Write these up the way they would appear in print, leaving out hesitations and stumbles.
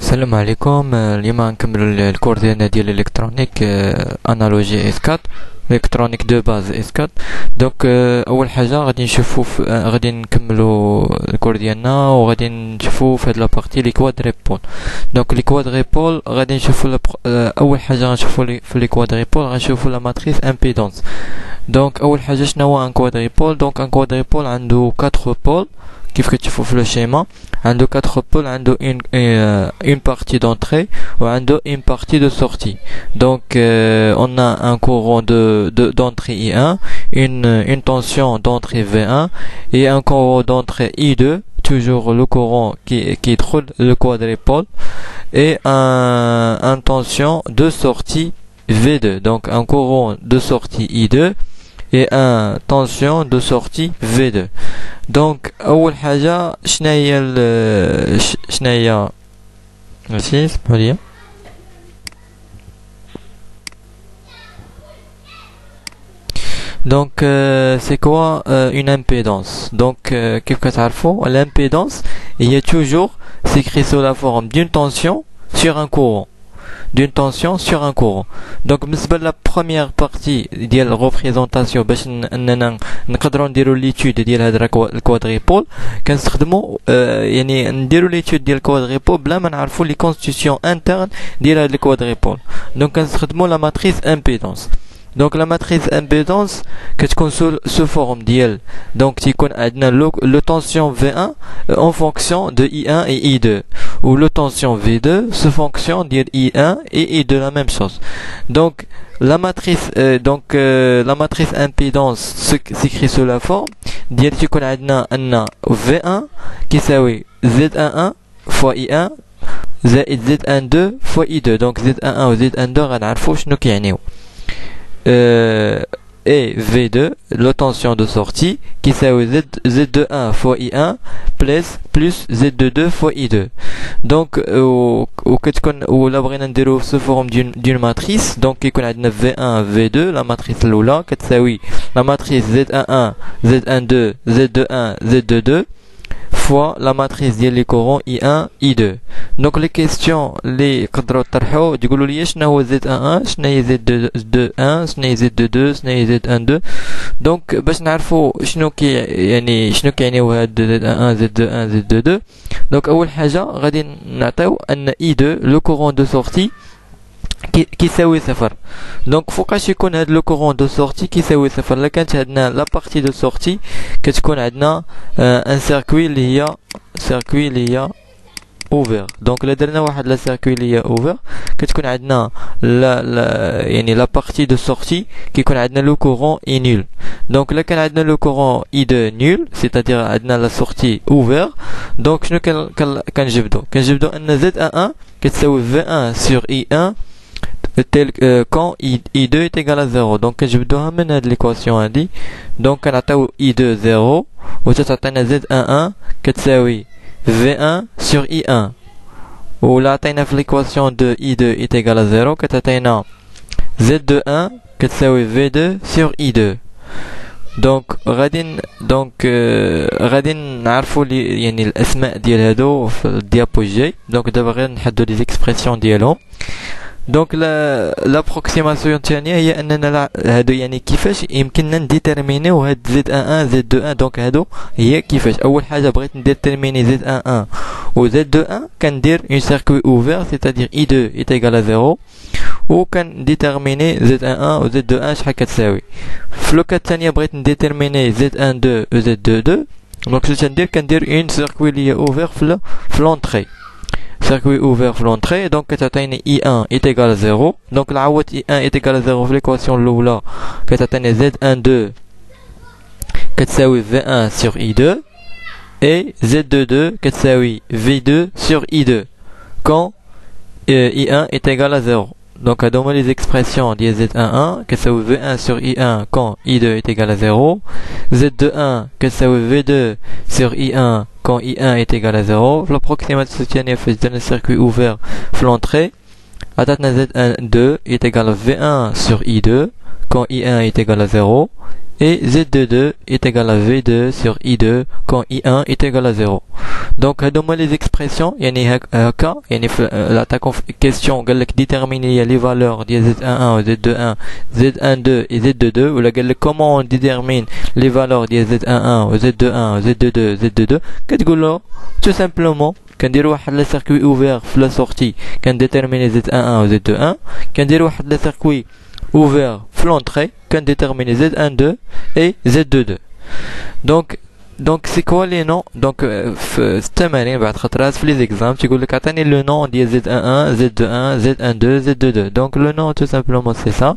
السلام عليكم. اليوم غنكملو الكور ديالنا ديال الالكترونيك انالوجي اس 4 الكترونيك دو باز اس 4. دونك اول حاجه غادي نشوفو غادي نكملو الكور ديالنا وغادي نشوفو في هاد لابارتي لي كوادريبول. دونك لي كوادريبول غادي نشوفو اول حاجه غنشوفو في لي كوادريبول غنشوفو لا ماتريس امبيدونس. دونك اول حاجه شنو هو ان كوادريبول؟ دونك ان كوادريبول عنده 4 بول كيف كتشوفوا في لو شيما. عنده 4 بول، عنده une partie d'entrée ou عنده une partie de sortie. Donc on a un courant d'entrée I1, une tension d'entrée V1 et un courant d'entrée I2, toujours le courant qui troule le quadripôle, et un tension de sortie V2. Donc un courant de sortie I2 et un tension de sortie V2. Donc اول حاجه شناهي ماشي اسمحوا لي. Donc c'est quoi une impédance? Donc كيف كتعرفوا l'impédance هي toujours s'écrit sous la forme d'une tension sur un courant, d'une tension sur un courant. Donc بالنسبه لا première partie ديال الريبريزونطاسيون باش اننا نقدروا نديروا ليتود ديال هذا الكوادريبول كنستخدموا يعني نديروا ليتود ديال الكوادريبول بلا ما نعرفوا لي كونستيتيون انترن ديال هذا الكوادريبول. دونك كنستخدموا لا ماتريس امبيدونس. دونك لا ماتريس امبيدونس كتكون سو فورم ديال دونك تيكون عندنا لو تونسيون V1 en fonction de I1 et I2 ou le tension V2 sous fonction de I1 et I2, la même chose. Donc la matrice impédance s'écrit sous la forme ديال تيكون عندنا ان V1 كيساوي Z11 fois I1 زائد Z12 fois I2. donc Z11 و Z12 غنعرفوا شنو كيعنيو. Et V2, la tension de sortie qui s'appelle Z21 fois I1 plus Z22 fois I2. Donc ou la بغينا نديرو sous forme d'une matrice. donc يكون عندنا V1 V2 la matrice الاولى كتساوي la matrice Z11 Z12 Z21 Z22 fois la matrice ديال لي كورون I1 I2. دونك لي كيسيون لي يقدروا يطرحوا تقولوا لي شنو هو Z11 شنو هي Z21 شنو هي Z22 شنو هي Z12. دونك باش نعرفوا شنو كيعنيو هاد Z11 Z21 Z22. دونك اول حاجه غادي نعطيو ان I2 لو كورون دو سورتي كيساوي صفر. دونك فوقاش يكون هاد لو كورون دو سورتي كيساوي صفر؟ لا كانت عندنا لا بارتي دو سورتي كتكون عندنا ان سيركوي اللي هي اوفر. دونك لا درنا واحد لا سيركوي اللي هي اوفر كتكون عندنا يعني لا بارتي دو سورتي كيكون عندنا لو كورون اي نول. دونك لا كان عندنا لو كورون اي دو نول سيتادير عندنا لا سورتي اوفر. دونك شنو كنجبدو ان Z11 كتساوي V1 sur I1 tel quand I2 est égal à 0. donc كنجبدوها من هاد ليكواسيون هادي. دونك كنعطيو I2 0 و تعطينا Z11 كتساوي V1 sur I1 ولا عطينا في ليكواسيون دو I2 est égal à 0 كتعطينا Z21 كتساوي V2 sur I2. دونك غادي نعرفوا لي يعني الاسماء ديال هادو في الديابو الجاي. دونك دابا غير نحدو لي زيكسبرسيون ديالهم. دونك لابروكسيماسيون الثانيه هي اننا هادو يعني كيفاش يمكننا نديتيرمينيو هاد Z11 Z21. دونك هادو هي كيفاش اول حاجه بغيت نديتيرميني Z11 و Z21 كندير اون سيركوي اوفر سيتادير I2 est égal à 0 و كنديتيرميني Z11 و Z21 شحال كتساوي. في لوكا الثانيه بغيت نديتيرميني Z12 و Z22. دونك شنو كندير اون سيركوي اللي هي اوفر في لونطري circuit ouvert في l'entrée. donc كتعطيني I1 est égal à 0. donc العوض I1 est égal à 0 في l'équation الاولى كتعطيني Z12 كتساوي V1 sur I2 et Z22 كتساوي V2 sur I2 quand I1 est égal à 0. donc هادو هما les expressions ديال Z11 كتساوي V1 sur I1 quand I2 est égal à 0. Z21 كتساوي V2 sur I1 quand I1 est égal à 0. l'approximation الثانية فاش درنا circuit ouvert في l'entrée عطاتنا Z12 est égal à V1 sur I2 quand I1 est égal à 0 et Z22 est égal à V2 sur I2 quand I1 est égal à 0. Donc هادوما les expressions يعني هكا يعني في la question قال لك déterminer les valeurs ديال Z11 Z21 Z12 et Z22 ولا قال لك comment on détermine les valeurs ديال Z11 Z21 Z22 Z22 كتقول له tout simplement كندير واحد لي circuit ouvert في la sortie كنديتيرميني Z11 و Z21 كندير واحد لي circuit ouvert في l'entrée كنديتيرميني Z12 et Z22. Donc c'est quoi les noms? Donc في التمارين بعد خطرات في les exemples تيقول لك عطيني le nom ديال Z11 Z21 Z12 Z22. Donc le nom tout simplement c'est ça.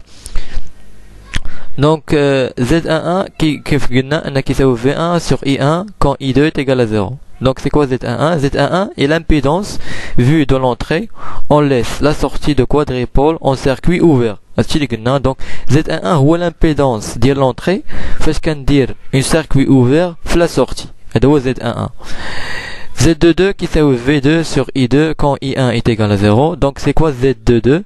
Donc Z11 كيف قلنا أنه كيساوي V1 sur I1 quand I2 est égal à 0. Donc c'est quoi Z11? Z11 est l'impédance vue de l'entrée. On laisse la sortie de quadripôle en circuit ouvert. Donc Z11 هو l'impédance ديال l'entrée فاش كندير un circuit ouvert في la sortie. هذا هو Z11. Z22 كيساوي V2 sur I2 quand I1 est égal à 0. Donc c'est quoi Z22?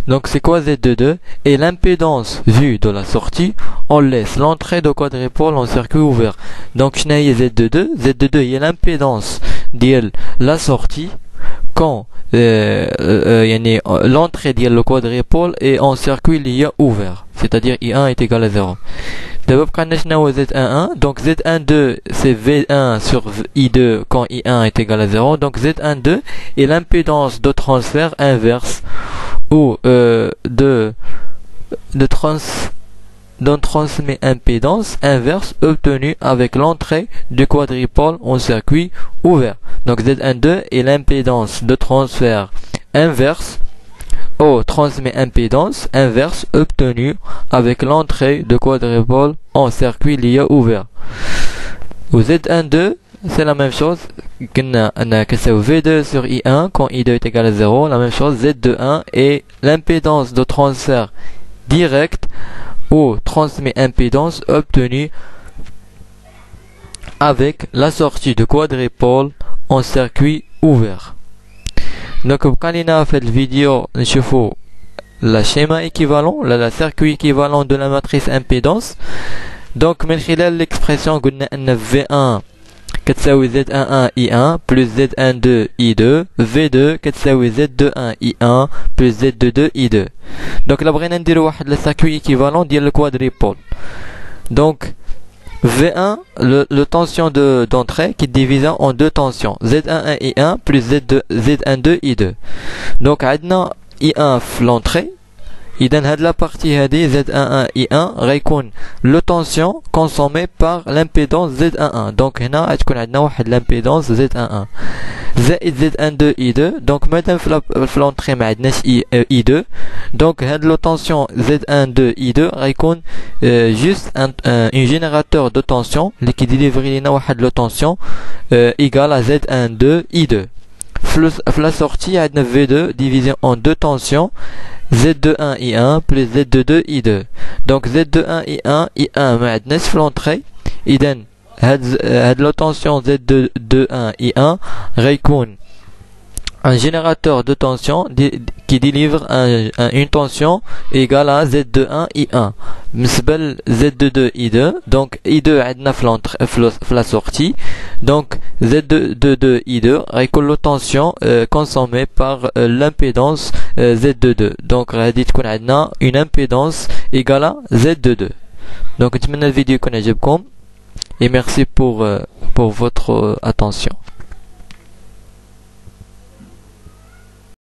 Donc c'est quoi Z22? Et l'impédance vue de la sortie, on laisse l'entrée de quadripôle en circuit ouvert. Donc شنو هي Z22? Z22 هي l'impédance ديال la sortie quand يعني l'entrée ديال le quadripôle est en circuit اللي هي ouvert, c'est-à-dire I1 est égal à 0. دابا بقى شنو هو Z11? Donc Z12 c'est V1 sur I2 quand I1 est égal à 0. Donc Z12 est l'impédance de transfert inverse ou d'un transmet impédance inverse obtenu avec l'entrée du quadripôle en circuit ouvert. Donc Z12 est l'impédance de transfert inverse au transmet impédance inverse obtenu avec l'entrée de quadripôle en circuit lié ouvert. Au Z12 c'est la même chose que c'est V2 sur I1 quand I2 est égal à 0. La même chose, Z21 est l'impédance de transfert direct ou transmet impédance obtenue avec la sortie de quadripôle en circuit ouvert. Donc بقى لينا في الفيديو نشوفوا la schéma équivalent, la circuit équivalent de la matrice impédance. Donc من خلال l'expression قلنا أن V1 كتساوي Z11 I1 plus Z12 I2 V2 كتساوي Z21 I1 plus Z22 I2. Donc là بغينا نديرو واحد le circuit équivalent ديال le quadripôle. Donc V1 le tension d'entrée qui est divisé en deux tensions Z11 I1 plus Z12 I2. Donc عندنا I1 في l'entrée. إذن هاد لا بارتي هادي Z11 I1 غيكون لو طونسيون كونسومي باغ لامبيدونس Z11. دونك هنا غتكون عندنا واحد لامبيدونس Z11 زائد Z12 I2. دونك مادام في لونطري ما عندناش I2 دونك هاد لو طونسيون Z12 I2 غيكون جوست ان جينيراتور دو طونسيون اللي كيديليفري لينا واحد لو طونسيون ايغال ا Z12 I2. في لا سورتي عندنا V2 divisé en deux tensions Z21 I1 plus Z22 I2. Donc Z21 I1 I1 ما عندناش في l'entrée. إذن هاد لو tension Z21 I1 غيكون un générateur de tension qui délivre une tension égale à Z21 I1 بالنسبة ل Z22 I2. donc I2 عندنا في la sortie. donc Z22 I2 غيكون له tension consommée par l'impédance Z22. donc غادي تكون عندنا une impédance égale à Z22. donc نتمنى الفيديو يكون عجبكم et merci pour votre attention.